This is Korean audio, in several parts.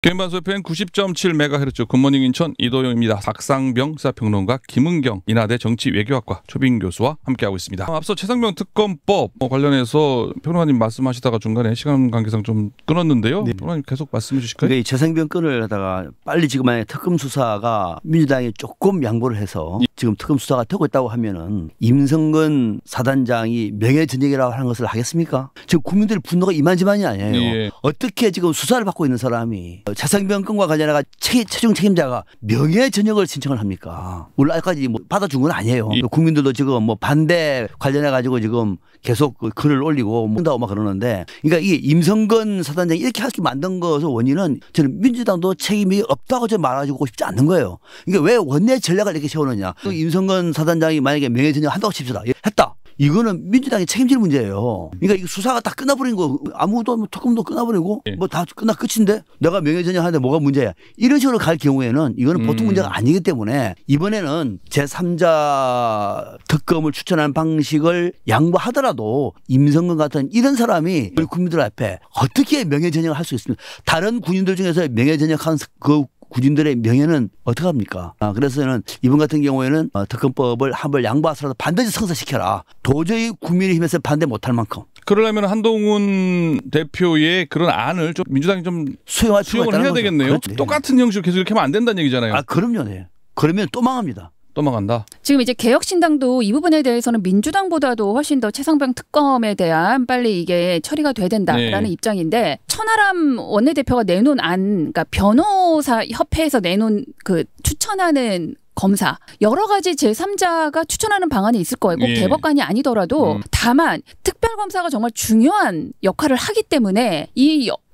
주인반소 FM 90.7MHz 굿모닝 인천 이도영입니다. 박상병 시사평론가, 김은경 인하대 정치외교학과 초빙 교수와 함께하고 있습니다. 앞서 최상병 특검법 관련해서 평론가님 말씀하시다가 중간에 시간 관계상 좀 끊었는데요. 네. 평론가님 계속 말씀해 주실까요? 그러니까 이 최상병 건을 하다가 빨리 지금 만약에 특검 수사가 민주당이 조금 양보를 해서 지금 특검 수사가 되고 있다고 하면은 임성근 사단장이 명예전역이라고 하는 것을 하겠습니까? 지금 국민들의 분노가 이만저만이 아니에요. 예. 어떻게 지금 수사를 받고 있는 사람이 최상병 건과 관련해서 최종 책임자가 명예전역을 신청을 합니까? 물론 아직까지 뭐 받아준 건 아니에요. 예. 국민들도 지금 뭐 반대 관련해 가지고 지금 계속 글을 올리고 뭔다고 막 그러는데, 그러니까 이게 임성근 사단장이 이렇게 할 수 만든 것의 원인은 저는 민주당도 책임이 없다고 좀 말해주고 싶지 않는 거예요. 이게 왜 원내 전략을 이렇게 세우느냐. 임성근 사단장이 만약에 명예전역 한다고 칩시다. 했다. 이거는 민주당이 책임질 문제예요. 그러니까 이 수사가 다 끝나버린 거, 아무도 뭐 특검도 끝나버리고 뭐 다 끝인데 내가 명예전역 하는데 뭐가 문제야. 이런 식으로 갈 경우에는 이거는 보통 문제가 아니기 때문에 이번에는 제3자 특검을 추천하는 방식을 양보하더라도 임성근 같은 이런 사람이 우리 국민들 앞에 어떻게 명예전역을 할 수 있습니까? 다른 군인들 중에서 명예전역한 그 군인들의 명예는 어떻게 합니까? 그래서 저는 이번 같은 경우에는 특검법을 한번 양보하더라도 반드시 성사시켜라. 도저히 국민의힘에서 반대 못할 만큼. 그러려면 한동훈 대표의 그런 안을 좀 민주당이 좀 수용을 해야 되겠네요. 그렇죠. 똑같은 형식으로 계속 이렇게 하면 안 된다는 얘기잖아요. 그럼요. 네. 그러면 또 망합니다. 도망간다. 지금 이제 개혁신당도 이 부분에 대해서는 민주당보다도 훨씬 더 최상병 특검에 대한 빨리 이게 처리가 돼야 된다라는 입장인데, 천하람 원내대표가 내놓은 안, 그러니까 변호사 협회에서 내놓은 그 추천하는 검사, 여러 가지 제3자가 추천하는 방안이 있을 거예요. 꼭 대법관이 아니더라도. 다만 특별검사가 정말 중요한 역할을 하기 때문에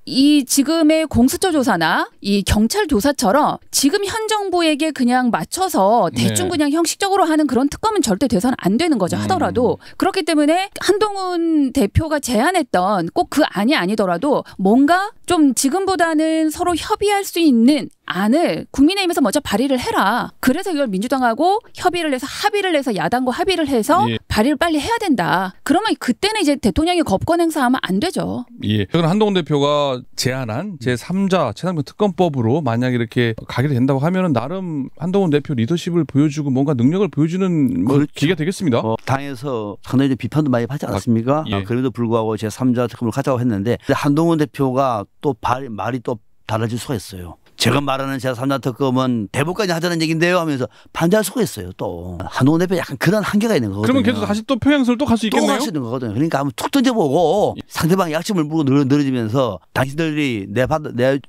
이 지금의 공수처 조사나 이 경찰 조사처럼 지금 현 정부에게 그냥 맞춰서 대충 그냥 형식적으로 하는 그런 특검은 절대 돼서는 안 되는 거죠. 하더라도. 그렇기 때문에 한동훈 대표가 제안했던 꼭 그 안이 아니더라도 뭔가 좀 지금보다는 서로 협의할 수 있는 안을 국민의힘에서 먼저 발의를 해라. 그래서 이걸 민주당하고 협의를 해서 합의를 해서 야당과 합의를 해서 발의를 빨리 해야 된다. 그러면 그때는 이제 대통령이 거부권 행사하면 안 되죠. 예. 그건 한동훈 대표가 제안한 제3자 최상병 특검법으로 만약 이렇게 가게 된다고 하면은 나름 한동훈 대표 리더십을 보여주고 뭔가 능력을 보여주는 뭐 기회가 되겠습니다. 당에서 상당히 비판도 많이 받지 않았습니까? 그럼에도 불구하고 제3자 특검을 가자고 했는데 한동훈 대표가 또 말이 또 달라질 수가 있어요. 제가 말하는 제3자 특검은 대법관이 하자는 얘기인데요 하면서 반대할 수가 있어요. 또 한동훈 대표 약간 그런 한계가 있는 거거든요. 그러면 계속 다시 또 평양선을 또 갈 수 있겠네요. 또 갈 수 있는 거거든요. 그러니까 한번 툭 던져보고 상대방 약점을 보고 늘어지면서 당신들이 내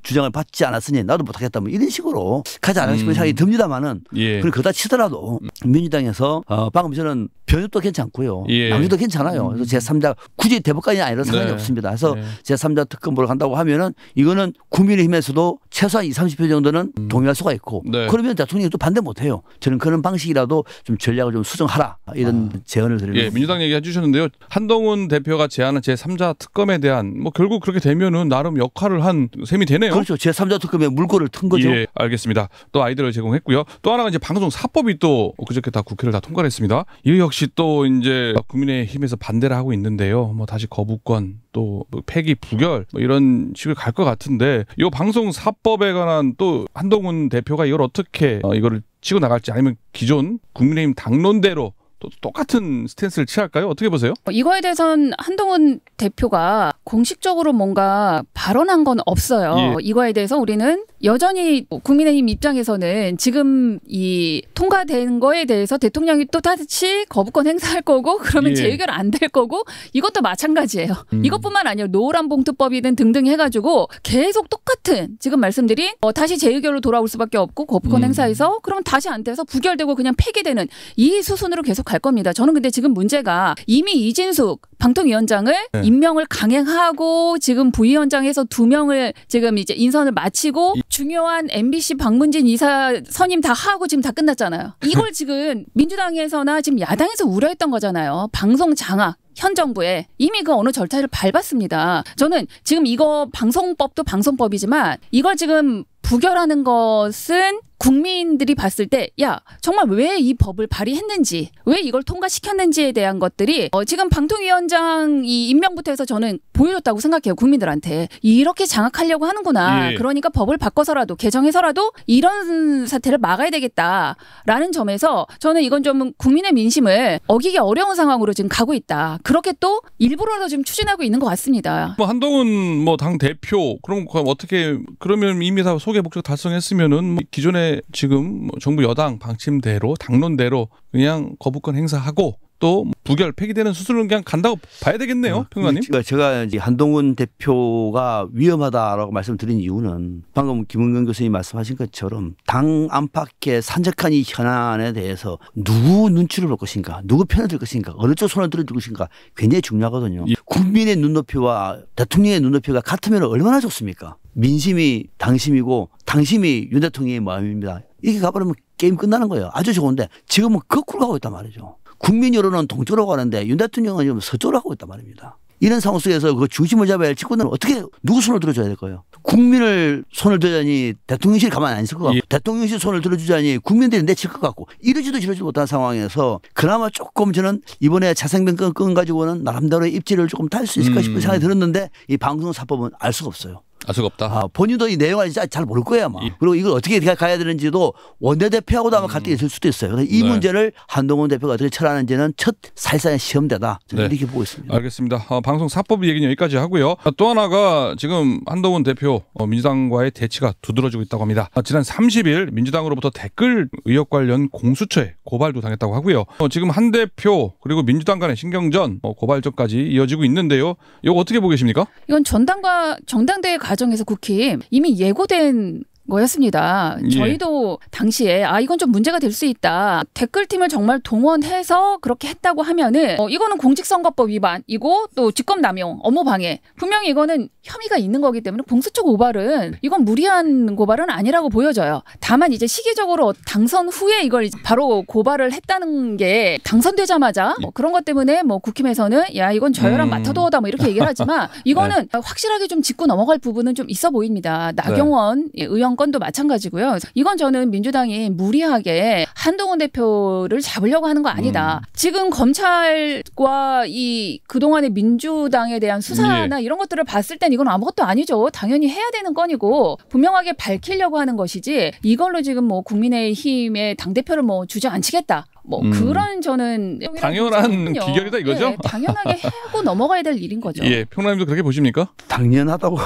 주장을 받지 않았으니 나도 못하겠다 뭐 이런 식으로 가지 않을까 싶은 생각이 듭니다만은 그걸 그러다 치더라도 민주당에서 방금 저는 변협도 괜찮고요. 남주도 괜찮아요. 그래서 제3자 굳이 대법관이 아니라 상관이 없습니다. 그래서 제3자 특검으로 간다고 하면은 이거는 국민의힘에서도 최소한 20-30표 정도는 동의할 수가 있고 그러면 대통령이 또 반대 못해요. 저는 그런 방식이라도 좀 전략을 좀 수정하라 이런 제언을 드립니다. 민주당 얘기해 주셨는데요. 한동훈 대표가 제안한 제3자 특검에 대한 뭐 결국 그렇게 되면은 나름 역할을 한 셈이 되네요. 그렇죠. 제3자 특검에 물꼬를 튼 거죠. 예, 알겠습니다. 또 아이디어를 제공했고요. 또 하나가 이제 방송 사법이 또 그저께 다 국회를 다 통과를 했습니다. 이 역시 또 이제 국민의힘에서 반대를 하고 있는데요. 뭐 다시 거부권 또 폐기 부결 뭐 이런 식으로 갈 것 같은데, 이 방송 사법에 관한 또 한동훈 대표가 이걸 어떻게 이거를 치고 나갈지, 아니면 기존 국민의힘 당론대로 또 똑같은 스탠스를 취할까요? 어떻게 보세요? 이거에 대해서는 한동훈 대표가 공식적으로 뭔가 발언한 건 없어요. 이거에 대해서 우리는 여전히 국민의힘 입장에서는 지금 이 통과된 거에 대해서 대통령이 또 다시 거부권 행사할 거고, 그러면 재의결 안 될 거고, 이것도 마찬가지예요. 이것뿐만 아니라 노란봉투법이든 등등 해가지고 계속 똑같은 지금 말씀드린 다시 재의결로 돌아올 수밖에 없고 거부권 행사해서 그러면 다시 안 돼서 부결되고 그냥 폐기되는 이 수순으로 계속 갈 겁니다. 저는 근데 지금 문제가 이미 이진숙 방통위원장을 임명을 강행하고 지금 부위원장에서 2명을 지금 이제 인선을 마치고 중요한 MBC 박문진 이사 선임 다 하고 지금 다 끝났잖아요. 이걸 지금 민주당에서나 지금 야당에서 우려했던 거잖아요. 방송 장악. 현 정부에 이미 그 어느 절차를 밟았습니다. 저는 지금 이거 방송법도 방송법이지만 이걸 지금 부결하는 것은 국민들이 봤을 때 야 정말 왜 이 법을 발의했는지 왜 이걸 통과시켰는지에 대한 것들이 지금 방통위원장 이 임명부터 해서 저는 보여줬다고 생각해요. 국민들한테 이렇게 장악하려고 하는구나. 예. 그러니까 법을 바꿔서라도 개정해서라도 이런 사태를 막아야 되겠다라는 점에서 저는 이건 좀 국민의 민심을 어기기 어려운 상황으로 지금 가고 있다. 그렇게 또 일부러도 지금 추진하고 있는 것 같습니다. 뭐 한동훈 뭐 당 대표 그럼 어떻게 그러면 이미 다 소개 목적 달성했으면은 뭐 기존에 지금 뭐 정부 여당 방침대로 당론대로 그냥 거부권 행사하고 또 부결 폐기되는 수순은 그냥 간다고 봐야 되겠네요, 평론가님. 제가 이제 한동훈 대표가 위험하다라고 말씀드린 이유는 방금 김은경 교수님이 말씀하신 것처럼 당 안팎의 산적한 이 현안에 대해서 누구 눈치를 볼 것인가, 누구 편을 들 것인가, 어느 쪽 손을 들어줄 것인가 굉장히 중요하거든요. 예. 국민의 눈높이와 대통령의 눈높이가 같으면 얼마나 좋습니까? 민심이 당심이고 당심이 윤 대통령의 마음입니다. 이렇게 가버리면 게임 끝나는 거예요. 아주 좋은데 지금은 거꾸로 가고 있단 말이죠. 국민 여론은 동쪽으로 가는데 윤 대통령은 지금 서쪽으로 가고 있단 말입니다. 이런 상황 속에서 그 중심을 잡아야 할 직권은 어떻게 누구 손을 들어줘야 될까요? 국민을 손을 들자니 대통령실 가만히 안 있을 것 같고 대통령실 손을 들어주자니 국민들이 내칠 것 같고 이러지도 저러지 못한 상황에서 그나마 조금 저는 이번에 자생변권 가지고는 나름대로의 입지를 조금 탈 수 있을까 싶은 생각이 들었는데 이 방송사법은 알 수가 없어요. 알 수가 없다. 본인도 이 내용을 잘 모를 거예요 아마. 그리고 이걸 어떻게 가야 되는지도 원내대표하고도 아마 갈등이 있을 수도 있어요. 그래서 이 문제를 한동훈 대표가 어떻게 처리하는지는 첫 사실상의 시험대다. 저는 이렇게 보고 있습니다. 알겠습니다. 방송 사법 얘기는 여기까지 하고요. 또 하나가 지금 한동훈 대표 민주당과의 대치가 두드러지고 있다고 합니다. 지난 30일 민주당으로부터 댓글 의혹 관련 공수처에 고발도 당했다고 하고요. 지금 한 대표 그리고 민주당 간의 신경전 고발전까지 이어지고 있는데요. 이거 어떻게 보고 계십니까? 이건 전당과 정당대회 과정에서 국힘 이미 예고된 거였습니다. 저희도 당시에 이건 좀 문제가 될 수 있다. 댓글팀을 정말 동원해서 그렇게 했다고 하면은 이거는 공직선거법 위반이고 또 직권남용, 업무방해. 분명히 이거는 혐의가 있는 거기 때문에 공수처 고발은 이건 무리한 고발은 아니라고 보여져요. 다만 이제 시기적으로 당선 후에 이걸 바로 고발을 했다는 게 당선되자마자 그런 것 때문에 뭐 국힘에서는 야 이건 저혈안 맡아도다 뭐 이렇게 얘기를 하지만 이거는 확실하게 좀 짚고 넘어갈 부분은 좀 있어 보입니다. 나경원 의원 건도 마찬가지고요. 이건 저는 민주당이 무리하게 한동훈 대표를 잡으려고 하는 거 아니다. 지금 검찰과 이 그동안의 민주당에 대한 수사나 이런 것들을 봤을 땐 이건 아무것도 아니죠. 당연히 해야 되는 건이고 분명하게 밝히려고 하는 것이지 이걸로 지금 뭐 국민의힘의 당대표를 뭐 주저앉히겠다. 뭐 그런 저는 당연한 기결이다 이거죠? 네, 당연하게 하고 넘어가야 될 일인 거죠. 예, 평론님도 그렇게 보십니까? 당연하다고.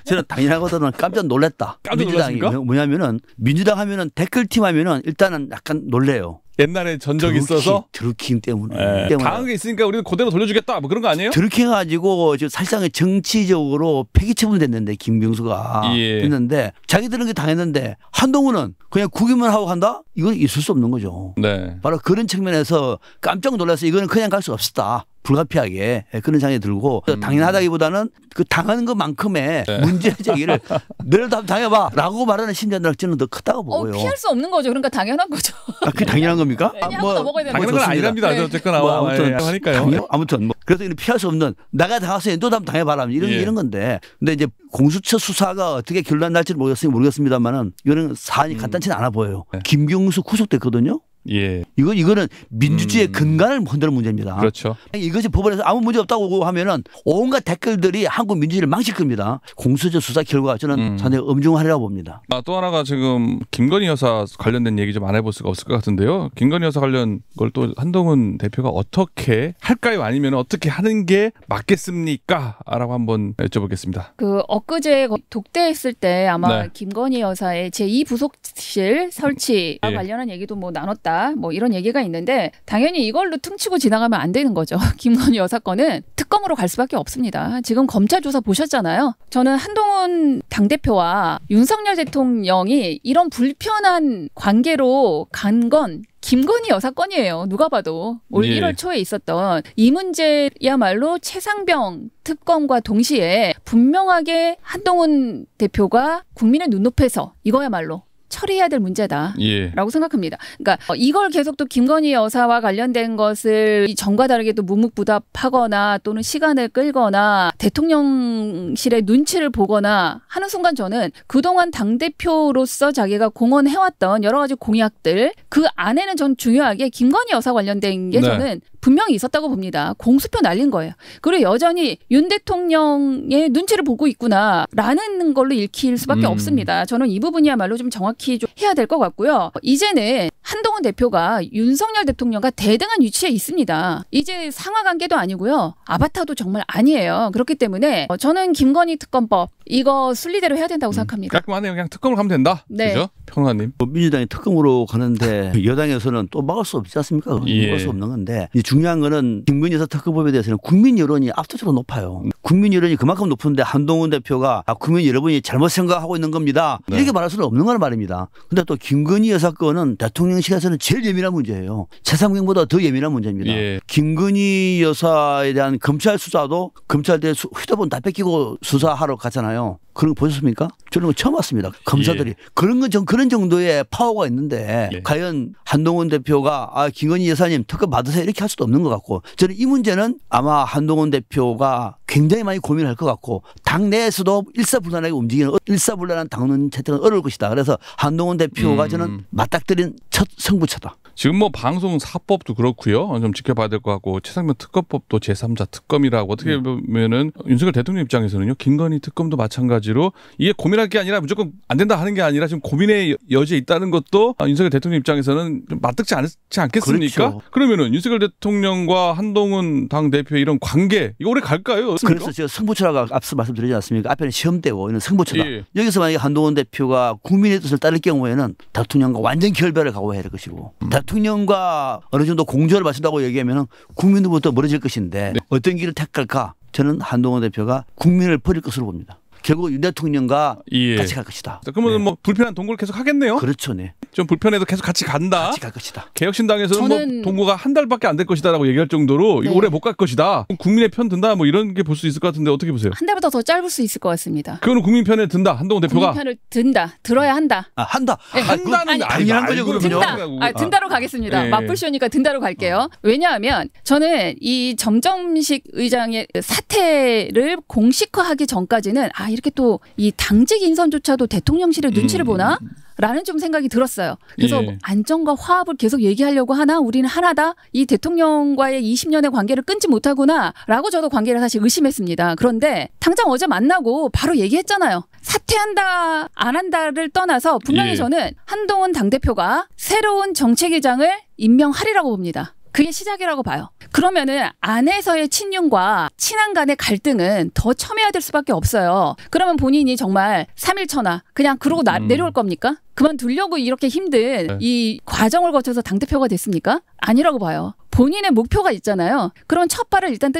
저는 당연하거든요. 깜짝 놀랐다. 깜짝 민주당이 놀랐습니까? 뭐냐면은 민주당 하면은 댓글팀 하면은 일단은 약간 놀래요. 옛날에 전적이 있어서 드루킹 때문에. 당한 게 있으니까 우리는 그대로 돌려주겠다 뭐 그런 거 아니에요? 드루킹 가지고 사실상 정치적으로 폐기 처분됐는데 김병수가 됐는데 자기들은 그 당했는데 한동훈은 그냥 구기만 하고 간다? 이건 있을 수 없는 거죠. 네. 바로 그런 측면에서 깜짝 놀라서 이거는 그냥 갈 수 없었다. 불가피하게 그런 생각이 들고 당연하다기보다는 그 당하는 것만큼의 문제 제기를 너희도 한번 당해봐 라고 말하는 심리학적 저는 더 크다고 보고요. 피할 수 없는 거죠. 그러니까 당연한 거죠. 그게 당연한 겁니까? 당연한 건 아니랍니다. 어쨌거나 아무튼 하니까요. 아무튼 그래서 피할 수 없는 내가 당했으니 너도 한번 당해봐라 이런 건데 근데 이제 공수처 수사가 어떻게 결론 날지는 모르겠습니다만은 이거는 사안이 간단치는 않아 보여요. 김경수 구속됐거든요. 예. 이거는 민주주의의 근간을 흔드는 문제입니다. 그렇죠. 이것이 법원에서 아무 문제 없다고 하면은 온갖 댓글들이 한국 민주주의를 망칠 겁니다. 공수처 수사 결과 저는 상당히 엄중하리라고 봅니다. 또 하나가 지금 김건희 여사 관련된 얘기 좀 안 해볼 수가 없을 것 같은데요. 김건희 여사 관련 걸 또 한동훈 대표가 어떻게 할까요? 아니면 어떻게 하는 게 맞겠습니까? 라고 한번 여쭤보겠습니다. 엊그제 독대했을 때 아마 김건희 여사의 제2부속실 설치와 관련한 얘기도 뭐 나눴다. 뭐 이런 얘기가 있는데 당연히 이걸로 퉁치고 지나가면 안 되는 거죠. 김건희 여사 건은 특검으로 갈 수밖에 없습니다. 지금 검찰 조사 보셨잖아요. 저는 한동훈 당대표와 윤석열 대통령이 이런 불편한 관계로 간 건 김건희 여사 건이에요. 누가 봐도 올 1월 초에 있었던 이 문제야말로 최상병 특검과 동시에 분명하게 한동훈 대표가 국민의 눈높이에서 이거야말로 처리해야 될 문제다. 예. 라고 생각합니다. 그러니까 이걸 계속 또 김건희 여사와 관련된 것을 이 전과 다르게 또 묵묵부답하거나 또는 시간을 끌거나 대통령실의 눈치를 보거나 하는 순간 저는 그동안 당대표로서 자기가 공언해왔던 여러 가지 공약들 그 안에는 전 중요하게 김건희 여사 관련된 게 네. 저는 분명히 있었다고 봅니다. 공수표 날린 거예요. 그리고 여전히 윤 대통령의 눈치를 보고 있구나라는 걸로 읽힐 수밖에 없습니다. 저는 이 부분이야말로 좀 정확히 좀 해야 될 것 같고요. 이제는 한동훈 대표가 윤석열 대통령과 대등한 위치에 있습니다. 이제 상하 관계도 아니고요. 아바타도 정말 아니에요. 그렇기 때문에 저는 김건희 특검법 이거 순리대로 해야 된다고 생각합니다. 깔끔하네요. 그냥 특검을 가면 된다. 네. 그죠? 평론가님. 민주당이 특검으로 가는데 여당에서는 또 막을 수 없지 않습니까? 예. 막을 수 없는 건데 중요한 거는 김건희 여사 특검법에 대해서는 국민 여론이 압도적으로 높아요. 국민 여론이 그만큼 높은데 한동훈 대표가 국민 여러분이 잘못 생각하고 있는 겁니다. 네. 이렇게 말할 수는 없는 거란 말입니다. 근데 또 김건희 여사 건은 대통령실에서는 제일 예민한 문제예요. 최상병보다 더 예민한 문제입니다. 예. 김건희 여사에 대한 검찰 수사도 검찰대 휴대폰 다 뺏기고 수사하러 갔잖아요. 그런 거 보셨습니까? 저는 거 처음 봤습니다. 검사들이. 예. 그런 건 전 그런 정도의 파워가 있는데 예. 과연 한동훈 대표가 김건희 여사님 특검 받으세요 이렇게 할 수도 없는 것 같고 저는 이 문제는 아마 한동훈 대표가 굉장히 많이 고민할 것 같고 당내에서도 일사불란하게 움직이는 일사불란한 당론 채택은 어려울 것이다. 그래서 한동훈 대표가 저는 맞닥뜨린 첫 승부처다. 지금 뭐 방송 사법도 그렇고요. 좀 지켜봐야 될 것 같고 최상병 특검법도 제3자 특검이라고 어떻게 보면은 윤석열 대통령 입장에서는요. 김건희 특검도 마찬가지로 이게 고민할 게 아니라 무조건 안 된다 하는 게 아니라 지금 고민의 여지에 있다는 것도 윤석열 대통령 입장에서는 좀 맞득지 않지 않겠습니까? 그렇죠. 그러면은 윤석열 대통령과 한동훈 당 대표 이런 관계 이거 오래 갈까요? 그래서 제가 승부처라고 앞서 말씀드리지 않습니까? 앞에는 시험대고 이는 승부처다. 예. 여기서 만약에 한동훈 대표가 국민의 뜻을 따를 경우에는 대통령과 완전 결별을 각오해야 될 것이고 대통령과 어느 정도 공조를 마친다고 얘기하면 국민으로부터 멀어질 것인데 네. 어떤 길을 택할까? 저는 한동훈 대표가 국민을 버릴 것으로 봅니다. 결국 윤 대통령과 예. 같이 갈 것이다. 그러면 네. 뭐 불편한 동거를 계속 하겠네요. 그렇죠. 네. 좀 불편해도 계속 같이 간다. 같이 갈 것이다. 개혁신당에서는 저는- 뭐 동거가 한 달밖에 안 될 것이다라고 얘기할 정도로 네. 이거 오래 못 갈 것이다. 국민의 편 든다. 뭐 이런 게 볼 수 있을 것 같은데 어떻게 보세요? 한 달보다 더 짧을 수 있을 것 같습니다. 그거는 국민 편에 든다. 한동훈 대표가 국민 편을 든다. 들어야 한다. 한다. 네. 한다는 당연한 거죠, 그럼요. 든다. 든다로 가겠습니다. 네. 맞불쇼니까 든다로 갈게요. 왜냐하면 저는 이 정점식 의장의 사퇴를 공식화하기 전까지는 이렇게 또 이 당직 인선조차도 대통령실의 눈치를 보나? 라는 좀 생각이 들었어요. 그래서 예. 안정과 화합을 계속 얘기하려고 하나? 우리는 하나다? 이 대통령과의 20년의 관계를 끊지 못하구나? 라고 저도 관계를 사실 의심했습니다. 그런데 당장 어제 만나고 바로 얘기했잖아요. 사퇴한다, 안 한다를 떠나서 분명히 예. 저는 한동훈 당대표가 새로운 정책위장을 임명하리라고 봅니다. 그게 시작이라고 봐요. 그러면은 안에서의 친윤과 친한 간의 갈등은 더 첨예화될 수밖에 없어요. 그러면 본인이 정말 3일 천하 그냥 그러고 내려올 겁니까? 그만두려고 이렇게 힘든 네. 이 과정을 거쳐서 당대표가 됐습니까? 아니라고 봐요. 본인의 목표가 있잖아요. 그런 첫 발을 일단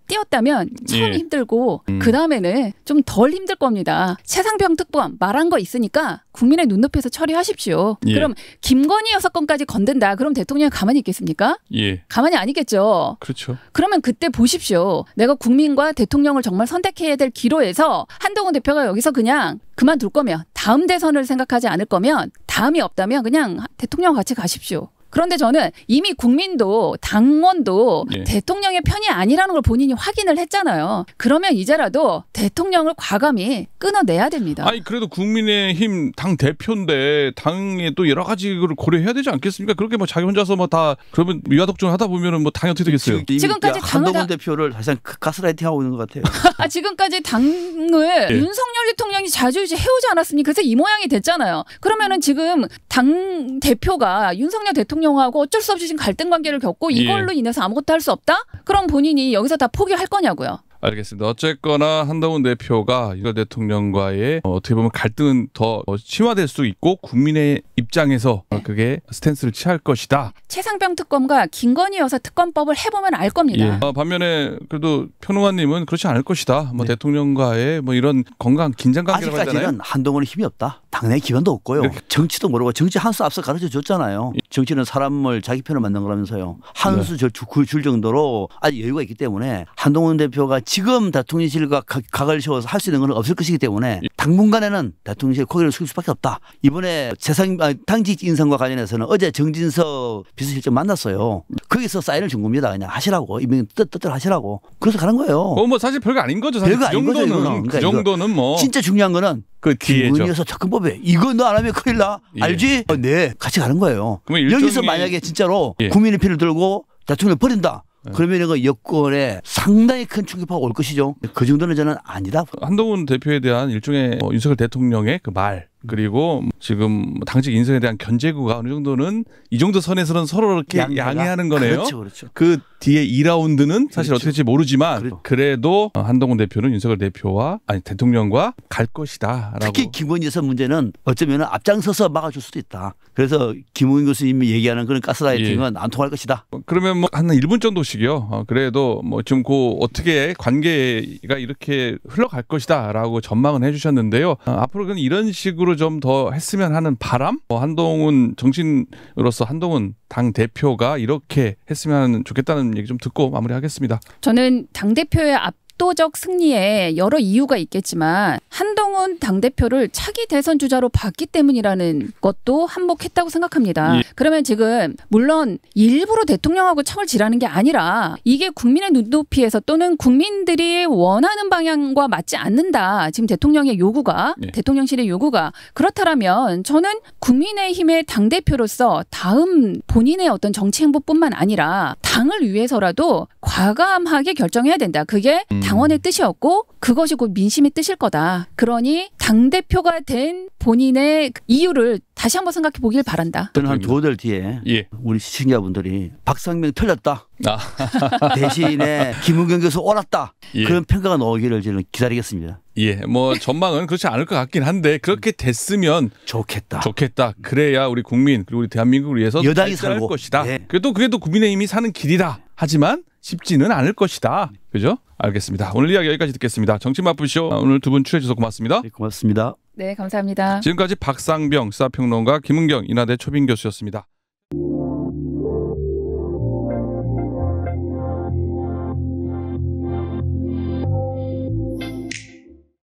띄었다면 처음이 예. 힘들고 그 다음에는 좀 덜 힘들 겁니다. 최상병 특검 말한 거 있으니까 국민의 눈높이에서 처리하십시오. 예. 그럼 김건희 여사 건까지 건든다. 그럼 대통령이 가만히 있겠습니까? 예. 가만히 안 있겠죠. 그렇죠. 그러면 그때 보십시오. 내가 국민과 대통령을 정말 선택해야 될 기로에서 한동훈 대표가 여기서 그냥 그만둘 거면 다음 대선을 생각하지 않을 거면 다음이 없다면 그냥 대통령 같이 가십시오. 그런데 저는 이미 국민도 당원도 예. 대통령의 편이 아니라는 걸 본인이 확인을 했잖아요. 그러면 이제라도 대통령을 과감히 끊어내야 됩니다. 아니 그래도 국민의힘 당 대표인데 당에 또 여러 가지를 고려해야 되지 않겠습니까? 그렇게 뭐 자기 혼자서 뭐 다 그러면 미화독종 하다 보면은 뭐 당이 어떻게 되겠어요? 지금까지 한동훈 당을 대표를 사실상 가스라이팅하고 있는 것 같아요. 지금까지 당을 윤석열 대통령이 자주유지 해오지 않았습니까? 그래서 이 모양이 됐잖아요. 그러면은 지금 당 대표가 윤석열 대통령하고 어쩔 수 없이 지금 갈등 관계를 겪고 이걸로 인해서 아무것도 할 수 없다? 그럼 본인이 여기서 다 포기할 거냐고요. 알겠습니다. 어쨌거나 한동훈 대표가 윤석열 대통령과의 어떻게 보면 갈등은 더 심화될 수 있고 국민의 입장에서 그게 스탠스를 취할 것이다. 최상병 특검과 김건희 여사 특검법을 해보면 알 겁니다. 예. 반면에 그래도 평론가님은 그렇지 않을 것이다. 뭐 대통령과의 뭐 이런 건강 긴장 관계라고 하잖아요. 아직까지는 한동훈은 힘이 없다. 당내 기관도 없고요. 정치도 모르고 정치 한 수 앞서 가르쳐 줬잖아요. 정치는 사람을 자기 편을 만든 거라면서요. 한 수 줄 정도로 아직 여유가 있기 때문에 한동훈 대표가 지금 대통령실과 각을 세워서 할 수 있는 건 없을 것이기 때문에 당분간에는 대통령실 고개를 숙일 수밖에 없다. 이번에 당직 인선과 관련해서는 어제 정진석 비서실장 만났어요. 거기서 사인을 준 겁니다. 그냥 하시라고. 이번 뜻대로 하시라고. 그래서 가는 거예요. 뭐 사실 별거 아닌 거죠. 사실 별거 아닌 거죠. 그 그러니까 정도는 뭐 진짜 중요한 거는 그 뒤에죠. 김건희여서 접근법에 이거 너 안 하면 큰일 나. 예. 알지? 네. 같이 가는 거예요. 여기서 만약에 진짜로 국민의 피를 들고 대통령을 버린다. 그러면 이거 여권에 상당히 큰 충격파가 올 것이죠. 그 정도는 저는 아니다. 한동훈 대표에 대한 일종의 윤석열 대통령의 그 말 그리고 지금 당직 인선에 대한 견제구가 어느 정도는 이 정도 선에서는 서로 이렇게 양해하는 거네요. 그렇죠, 그렇죠. 그 뒤에 2라운드는 사실 그렇죠. 어떻게 될지 모르지만 그렇죠. 그래도 한동훈 대표는 윤석열 대표와 아니 대통령과 갈 것이다라고. 특히 김건희 여사 문제는 어쩌면 앞장서서 막아줄 수도 있다. 그래서 김웅 교수님이 얘기하는 그런 가스라이팅은 안 통할 것이다. 그러면 뭐 한 1분 정도씩이요. 그래도 뭐 지금 그 어떻게 관계가 이렇게 흘러갈 것이다라고 전망은 해주셨는데요. 앞으로는 이런 식으로 좀 더 했으면 하는 바람. 한동훈 정치인으로서 한동훈 당 대표가 이렇게 했으면 좋겠다는 얘기 좀 듣고 마무리하겠습니다. 저는 당 대표의 압도적 승리에 여러 이유가 있겠지만 한동훈 당대표를 차기 대선 주자로 봤기 때문이라는 것도 한몫했다고 생각합니다. 그러면 지금 물론 일부러 대통령하고 척을 지라는 게 아니라 이게 국민의 눈높이에서 또는 국민들이 원하는 방향과 맞지 않는다. 지금 대통령의 요구가 대통령실의 요구가 그렇다면 저는 국민의힘의 당대표로서 다음 본인의 어떤 정치 행보뿐만 아니라 당을 위해서라도 과감하게 결정해야 된다. 그게 당원의 뜻이었고 그것이 곧 민심의 뜻일 거다. 그러니 당대표가 된 본인의 이유를 다시 한번 생각해 보길 바란다. 저는 한 두어 달 뒤에 우리 시청자분들이 박상명 틀렸다. 대신에 김은경 교수 옳았다. 그런 평가가 나오기를 저는 기다리겠습니다. 뭐 전망은 그렇지 않을 것 같긴 한데 그렇게 됐으면 좋겠다. 그래야 우리 국민 그리고 우리 대한민국을 위해서 여당이 살 살고 것이다. 그래도 국민의힘이 사는 길이다. 하지만 쉽지는 않을 것이다. 그죠? 알겠습니다. 오늘 이야기 여기까지 듣겠습니다. 정치 맛보쇼 오늘 두 분 출연해 주셔서 고맙습니다. 고맙습니다. 네, 감사합니다. 지금까지 박상병 시사평론가 김은경 인하대 초빙 교수였습니다.